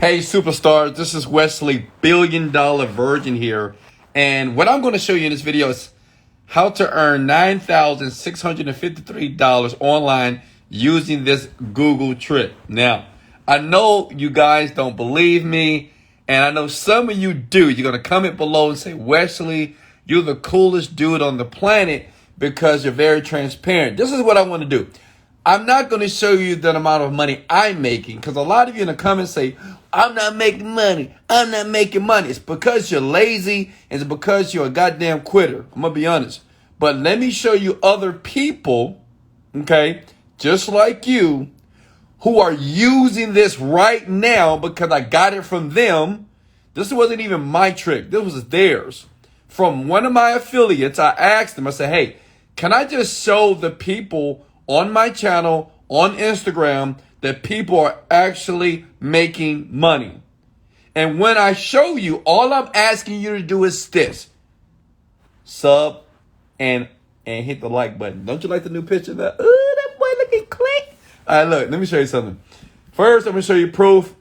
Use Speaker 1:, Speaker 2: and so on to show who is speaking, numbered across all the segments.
Speaker 1: Hey, superstars, this is Wesley, $1 billion Virgin here. And what I'm going to show you in this video is how to earn $9,653 online using this Google trick. Now, I know you guys don't believe me, and I know some of you do. You're going to comment below and say, Wesley, you're the coolest dude on the planet because you're very transparent. This is what I want to do. I'm not going to show you the amount of money I'm making, because a lot of you in the comments say, I'm not making money. I'm not making money. It's because you're lazy. It's because you're a goddamn quitter. I'm going to be honest. But let me show you other people, okay, just like you, who are using this right now because I got it from them. This wasn't even my trick. This was theirs. From one of my affiliates, I asked them, I said, hey, can I just show the people on my channel, on Instagram, that people are actually making money? And when I show you, all I'm asking you to do is this. Sub and hit the like button. Don't you like the new picture of that? Ooh, that boy looking click. All right, look, let me show you something. First, I'm going to show you proof,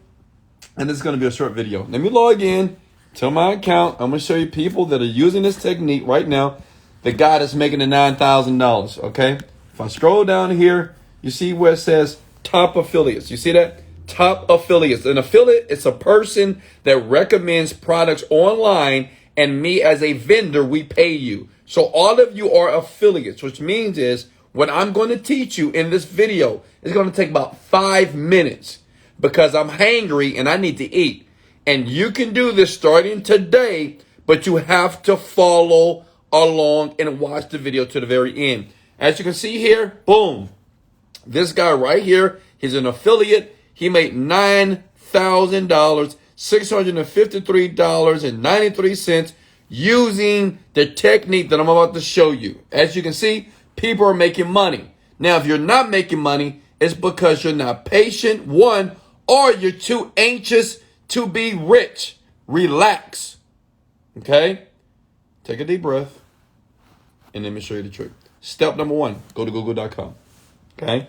Speaker 1: and this is going to be a short video. Let me log in to my account. I'm going to show you people that are using this technique right now. The guy that's making the $9,000, okay? If I scroll down here, you see where it says top affiliates. You see that? Top affiliates. An affiliate is a person that recommends products online, and me as a vendor, we pay you. So all of you are affiliates, which means is what I'm going to teach you in this video is going to take about 5 minutes because I'm hangry and I need to eat. And you can do this starting today, but you have to follow along and watch the video to the very end. As you can see here, boom, this guy right here, he's an affiliate. He made $9,000, $653.93 using the technique that I'm about to show you. As you can see, people are making money. Now, if you're not making money, it's because you're not patient, one, or you're too anxious to be rich. Relax. Okay? Take a deep breath. And let me show you the trick. Step number one, go to google.com. Okay?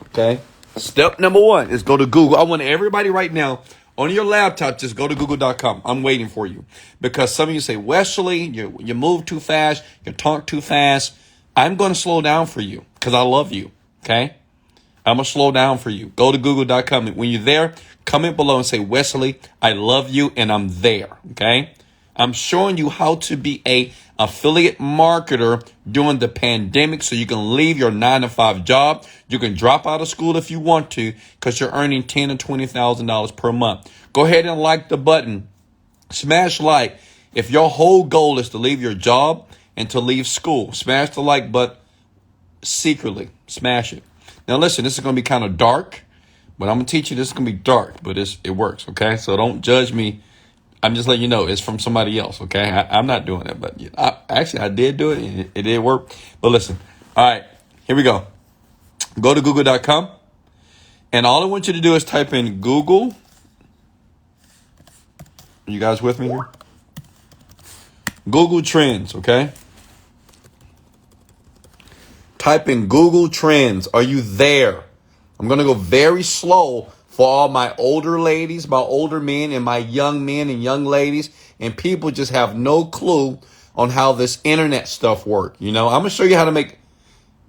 Speaker 1: Okay? Step number one is go to Google. I want everybody right now on your laptop, just go to google.com. I'm waiting for you. Because some of you say, Wesley, you move too fast, you talk too fast. I'm going to slow down for you because I love you. Okay? I'm going to slow down for you. Go to google.com. When you're there, comment below and say, Wesley, I love you, and I'm there. Okay? I'm showing you how to be a affiliate marketer during the pandemic so you can leave your 9-to-5 job. You can drop out of school if you want to because you're earning $10,000 or $20,000 per month. Go ahead and like the button. Smash like. If your whole goal is to leave your job and to leave school, smash the like button secretly. Smash it. Now listen, this is going to be kind of dark, but I'm going to teach you this is going to be dark, but it works, okay? So don't judge me. I'm just letting you know it's from somebody else, okay? I'm not doing it, but I did do it, and it did work. But listen, all right, here we go. Go to google.com, and all I want you to do is type in Google. Are you guys with me here? Google Trends, okay? Type in Google Trends. Are you there? I'm going to go very slow for all my older ladies, my older men, and my young men and young ladies, and people just have no clue on how this internet stuff works. You know, I'm going to show you how to make,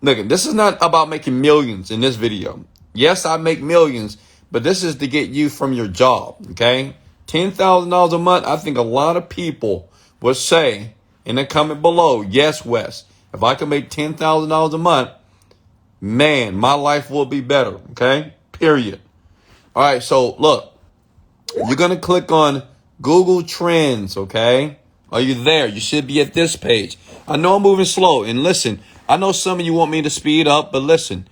Speaker 1: look, this is not about making millions in this video. Yes, I make millions, but this is to get you from your job, okay? $10,000 a month, I think a lot of people would say in the comment below, yes, Wes, if I can make $10,000 a month, man, my life will be better, okay? Period. All right, so look, you're going to click on Google Trends, okay? Are you there? You should be at this page. I know I'm moving slow, and listen, I know some of you want me to speed up, but listen,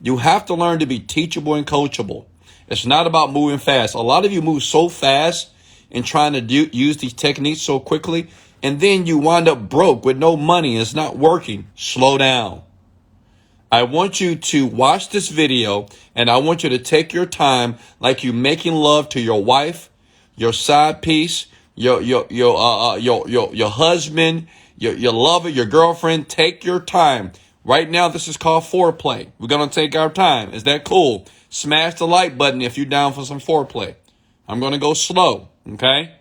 Speaker 1: you have to learn to be teachable and coachable. It's not about moving fast. A lot of you move so fast and trying to use these techniques so quickly, and then you wind up broke with no money. It's not working. Slow down. I want you to watch this video, and I want you to take your time like you making love to your wife, your side piece, your husband, your lover, your girlfriend. Take your time. Right now, this is called foreplay. We're going to take our time. Is that cool? Smash the like button if you're down for some foreplay. I'm going to go slow, okay?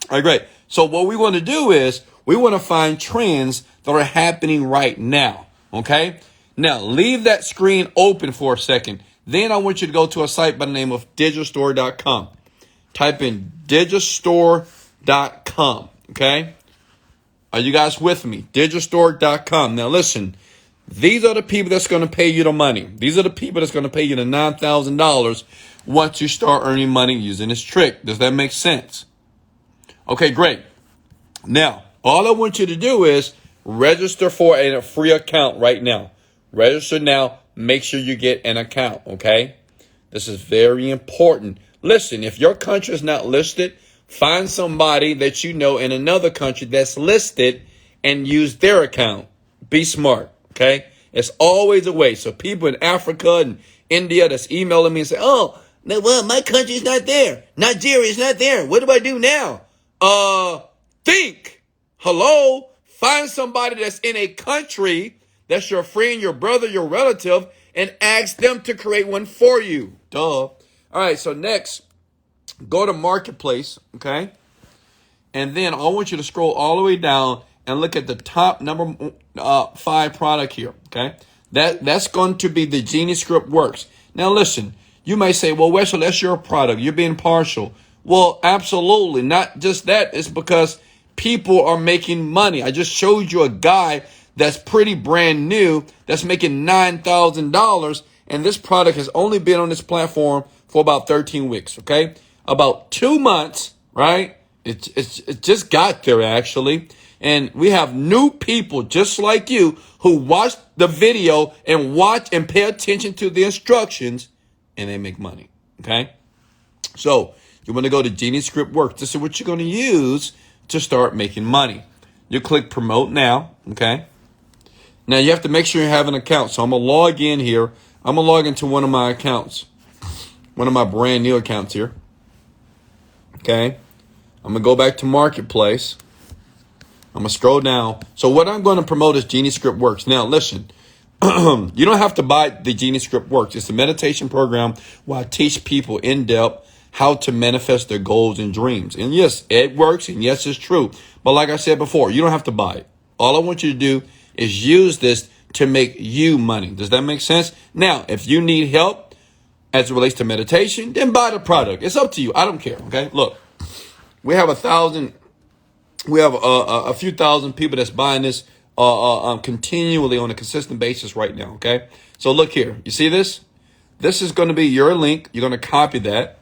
Speaker 1: All right, great. So what we want to do is we want to find trends that are happening right now, okay? Now, leave that screen open for a second. Then I want you to go to a site by the name of digitalstore.com. Type in digitalstore.com, okay? Are you guys with me? Digitalstore.com. Now, listen, these are the people that's going to pay you the money. These are the people that's going to pay you the $9,000 once you start earning money using this trick. Does that make sense? Okay, great. Now, all I want you to do is register for a free account right now. Register now. Make sure you get an account, okay? This is very important. Listen, if your country is not listed, find somebody that you know in another country that's listed and use their account. Be smart, okay? It's always a way. So people in Africa and India that's emailing me and say, oh, well, my country's not there. Nigeria's not there. What do I do now? Think. Hello? Find somebody that's in a country that's your friend, your brother, your relative, and ask them to create one for you. Duh. All right, so next, go to Marketplace, okay? And then I want you to scroll all the way down and look at the top number 5 product here, okay? That's going to be the Genie Script Works. Now, listen, you may say, well, Wesley, that's your product. You're being partial. Well, absolutely. Not just that. It's because people are making money. I just showed you a guy that's pretty brand new that's making $9,000. And this product has only been on this platform for about 13 weeks, okay? About 2 months, right? It just got there, actually. And we have new people just like you who watch the video and watch and pay attention to the instructions, and they make money, okay? So you want to go to Genie Script Works. This is what you're going to use to start making money. You click Promote Now, okay? Now, you have to make sure you have an account. So I'm going to log in here. I'm going to log into one of my accounts, one of my brand new accounts here, okay? I'm going to go back to Marketplace. I'm going to scroll down. So what I'm going to promote is Genie Script Works. Now, listen, you don't have to buy the Genie Script Works. It's a meditation program where I teach people in depth how to manifest their goals and dreams. And yes, it works. And yes, it's true. But like I said before, you don't have to buy it. All I want you to do is use this to make you money. Does that make sense? Now, if you need help as it relates to meditation, then buy the product. It's up to you. I don't care. Okay. Look, we have a few thousand people that's buying this continually on a consistent basis right now, okay? So look here. You see this? This is going to be your link. You're going to copy that,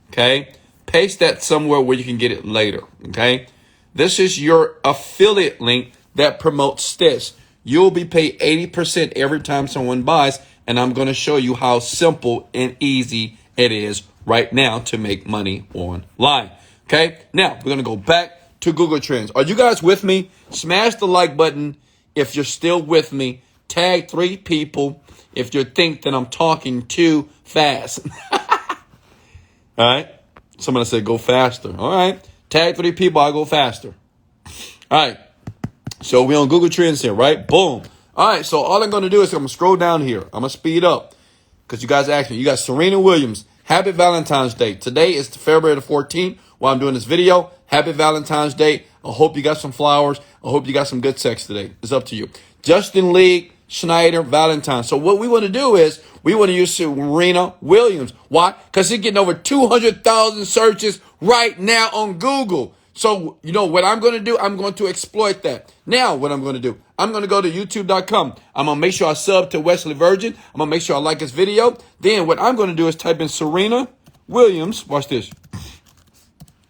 Speaker 1: okay? Paste that somewhere where you can get it later, okay? This is your affiliate link that promotes this. You'll be paid 80% every time someone buys, and I'm going to show you how simple and easy it is right now to make money online, okay? Now, we're going to go back to Google Trends. Are you guys with me? Smash the like button if you're still with me. Tag 3 people if you think that I'm talking too fast. All right. Somebody said go faster. All right. Tag 3 people. I'll go faster. All right. So we're on Google Trends here, right? Boom. All right. So all I'm going to do is I'm going to scroll down here. I'm going to speed up because you guys asked me. You got Serena Williams. Happy Valentine's Day. Today is February the 14th while I'm doing this video. Happy Valentine's Day. I hope you got some flowers. I hope you got some good sex today. It's up to you. Justin Lee, Schneider, Valentine. So what we want to do is we want to use Serena Williams. Why? Because he's getting over 200,000 searches right now on Google. So, you know what I'm going to do? I'm going to exploit that. Now, what I'm going to do, I'm going to go to youtube.com. I'm going to make sure I sub to Wesley Virgin. I'm going to make sure I like his video. Then what I'm going to do is type in Serena Williams. Watch this.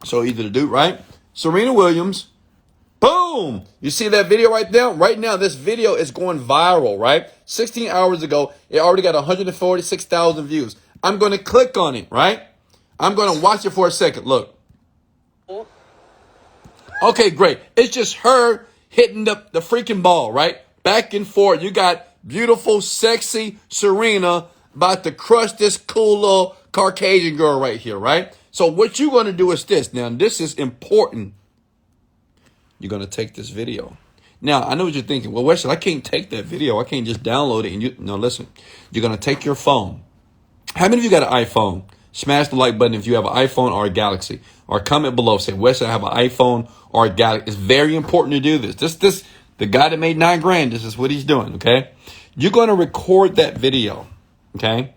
Speaker 1: So easy to do, right? Serena Williams. Boom. You see that video right there? Right now, this video is going viral, right? 16 hours ago, it already got 146,000 views. I'm going to click on it, right? I'm going to watch it for a second. Look. Okay, great. It's just her hitting the freaking ball, right? Back and forth. You got beautiful, sexy Serena about to crush this cool little Caucasian girl right here, right? So what you're going to do is this. Now, this is important. You're going to take this video. Now, I know what you're thinking. Well, Wesley, I can't take that video. I can't just download it. No, listen. You're going to take your phone. How many of you got an iPhone? Smash the like button if you have an iPhone or a Galaxy. Or comment below. Say, Wesley, I have an iPhone or a Galaxy. It's very important to do this. The guy that made $9,000, this is what he's doing, okay? You're going to record that video, okay?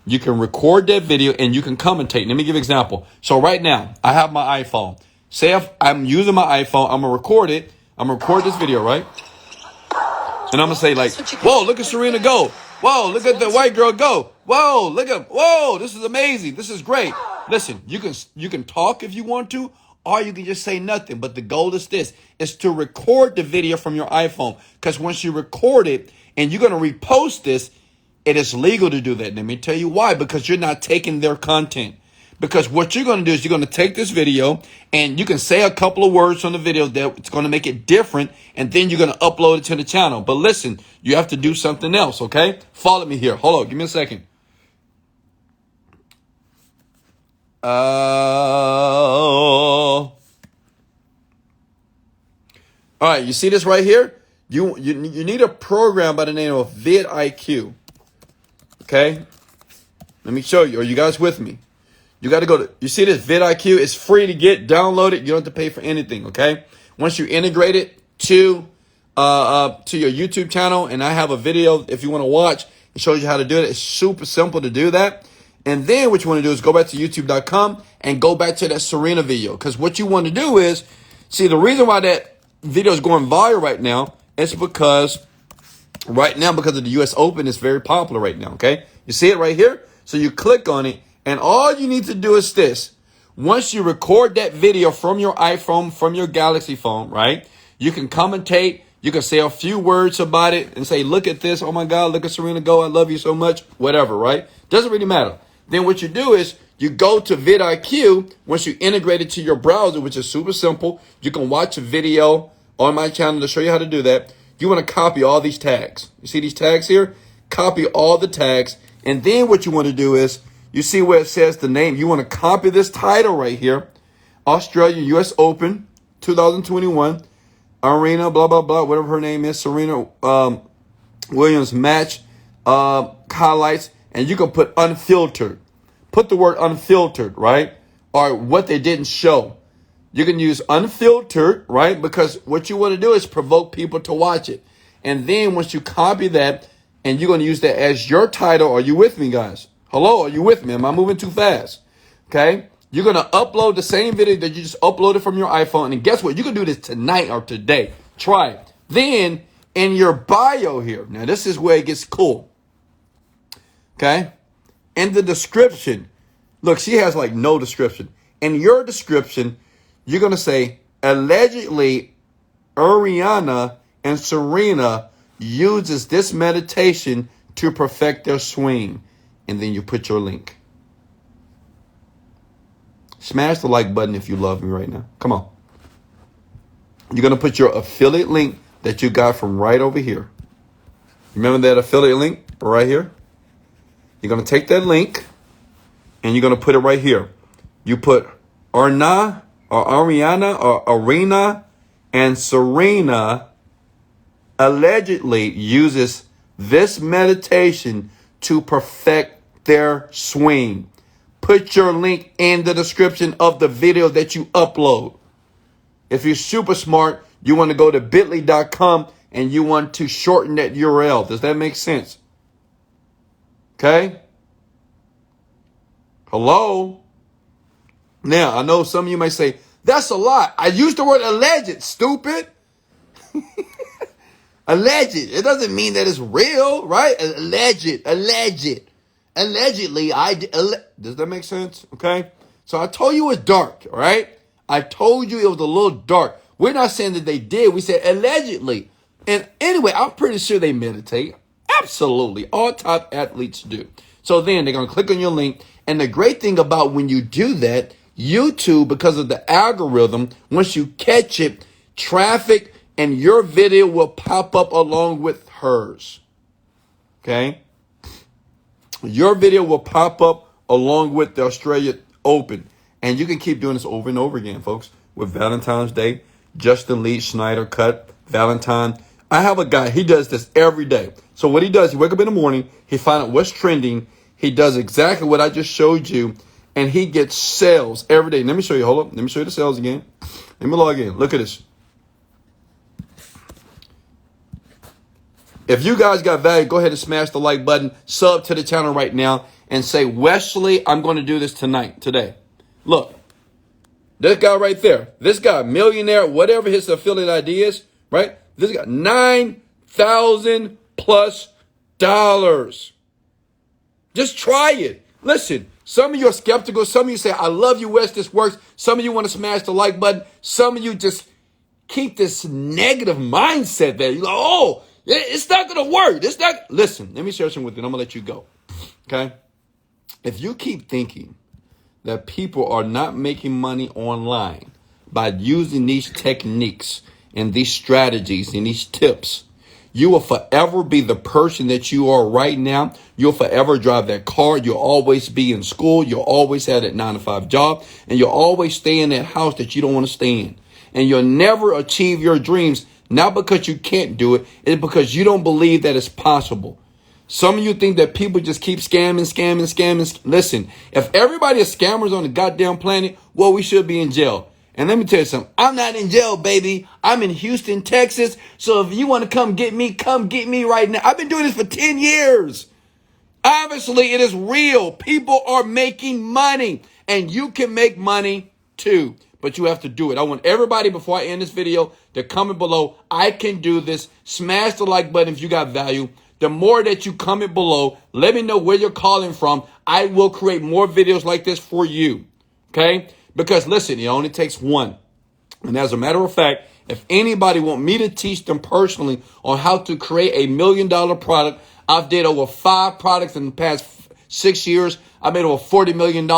Speaker 1: You can record that video and you can commentate. Let me give you an example. So right now, I have my iPhone. Say if I'm using my iPhone, I'm going to record it. I'm going to record this video, right? And I'm going to say like, whoa, look at Serena go. Whoa, look at the white girl go. Whoa, this is amazing. This is great. Listen, you can talk if you want to, or you can just say nothing. But the goal is this, is to record the video from your iPhone. Because once you record it and you're going to repost this, it is legal to do that. Let me tell you why. Because you're not taking their content. Because what you're going to do is you're going to take this video and you can say a couple of words on the video that it's going to make it different. And then you're going to upload it to the channel. But listen, you have to do something else, okay? Follow me here. Hold on. Give me a second. All right. You see this right here? You need a program by the name of vidIQ. Okay? Let me show you. Are you guys with me? You got to go to, you see this vidIQ? It's free to get, download it. You don't have to pay for anything, okay? Once you integrate it to your YouTube channel, and I have a video if you want to watch, it shows you how to do it. It's super simple to do that. And then what you want to do is go back to youtube.com and go back to that Serena video. Because what you want to do is, see, the reason why that video is going viral right now is because because of the US Open, it's very popular right now, okay? You see it right here? So you click on it. And all you need to do is this. Once you record that video from your iPhone, from your Galaxy phone, right? You can commentate. You can say a few words about it and say, look at this. Oh, my God, look at Serena go. I love you so much. Whatever, right? Doesn't really matter. Then what you do is you go to vidIQ. Once you integrate it to your browser, which is super simple, you can watch a video on my channel to show you how to do that. You want to copy all these tags. You see these tags here? Copy all the tags. And then what you want to do is, you see where it says the name. You want to copy this title right here. Australia US Open 2021. Arena, blah, blah, blah, whatever her name is. Serena Williams match highlights. And you can put unfiltered. Put the word unfiltered, right? Or what they didn't show. You can use unfiltered, right? Because what you want to do is provoke people to watch it. And then once you copy that, and you're going to use that as your title. Are you with me, guys? Hello, are you with me? Am I moving too fast? Okay. You're going to upload the same video that you just uploaded from your iPhone. And guess what? You can do this tonight or today. Try it. Then in your bio here. Now, this is where it gets cool. Okay. In the description. Look, she has like no description. In your description, you're going to say, allegedly, Ariana and Serena uses this meditation to perfect their swing. And then you put your link. Smash the like button if you love me right now. Come on. You're going to put your affiliate link that you got from right over here. Remember that affiliate link right here? You're going to take that link and you're going to put it right here. You put Ariana and Serena allegedly uses this meditation to perfect their swing. Put your link in the description of the video that you upload. If you're super smart, you want to go to bit.ly.com and you want to shorten that URL. Does that make sense? Okay? Hello? Now, I know some of you may say, that's a lot. I used the word alleged, stupid. Alleged. It doesn't mean that it's real, right? Allegedly, does that make sense? Okay. So I told you it's dark, all right? I told you it was a little dark. We're not saying that they did. We said allegedly. And anyway, I'm pretty sure they meditate. Absolutely. All top athletes do. So then they're going to click on your link. And the great thing about when you do that, YouTube, because of the algorithm, once you catch it, traffic and your video will pop up along with hers. Okay? Your video will pop up along with the Australia Open. And you can keep doing this over and over again, folks. With Valentine's Day, Justin Lee, Schneider Cut, Valentine. I have a guy, he does this every day. So what he does, he wake up in the morning, he find out what's trending. He does exactly what I just showed you, and he gets sales every day. Let me show you. Hold up. Let me show you the sales again. Let me log in. Look at this. If you guys got value, go ahead and smash the like button, sub to the channel right now, and say, Wesley, I'm going to do this today. Look, this guy right there, this guy, millionaire, whatever his affiliate idea is, right? This guy, $9,000 plus. Just try it. Listen, some of you are skeptical. Some of you say, I love you, Wes, this works. Some of you want to smash the like button. Some of you just keep this negative mindset there. You're like, oh, it's not going to work. It's not. Listen, let me share something with you. I'm going to let you go. Okay? If you keep thinking that people are not making money online by using these techniques and these strategies and these tips, you will forever be the person that you are right now. You'll forever drive that car. You'll always be in school. You'll always have that 9-to-5 job. And you'll always stay in that house that you don't want to stay in. And you'll never achieve your dreams, not because you can't do it. It's because you don't believe that it's possible. Some of you think that people just keep scamming. Listen, if everybody is scammers on the goddamn planet, well, we should be in jail. And let me tell you something. I'm not in jail, baby. I'm in Houston, Texas. So if you want to come get me right now. I've been doing this for 10 years. Obviously, it is real. People are making money, and you can make money too. But you have to do it. I want everybody, before I end this video, to comment below. I can do this. Smash the like button if you got value. The more that you comment below, let me know where you're calling from. I will create more videos like this for you. Okay? Because listen, it only takes one. And as a matter of fact, if anybody want me to teach them personally on how to create $1 million product, I've did over 5 products in the past 6 years. I made over $40 million,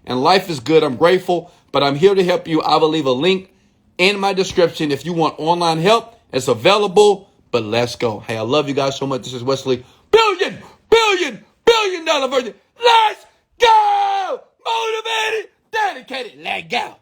Speaker 1: and life is good. I'm grateful, but I'm here to help you. I will leave a link in my description. If you want online help, it's available, but let's go. Hey, I love you guys so much. This is Wesley, billion dollar virgin. Let's go! Motivated, dedicated, let go.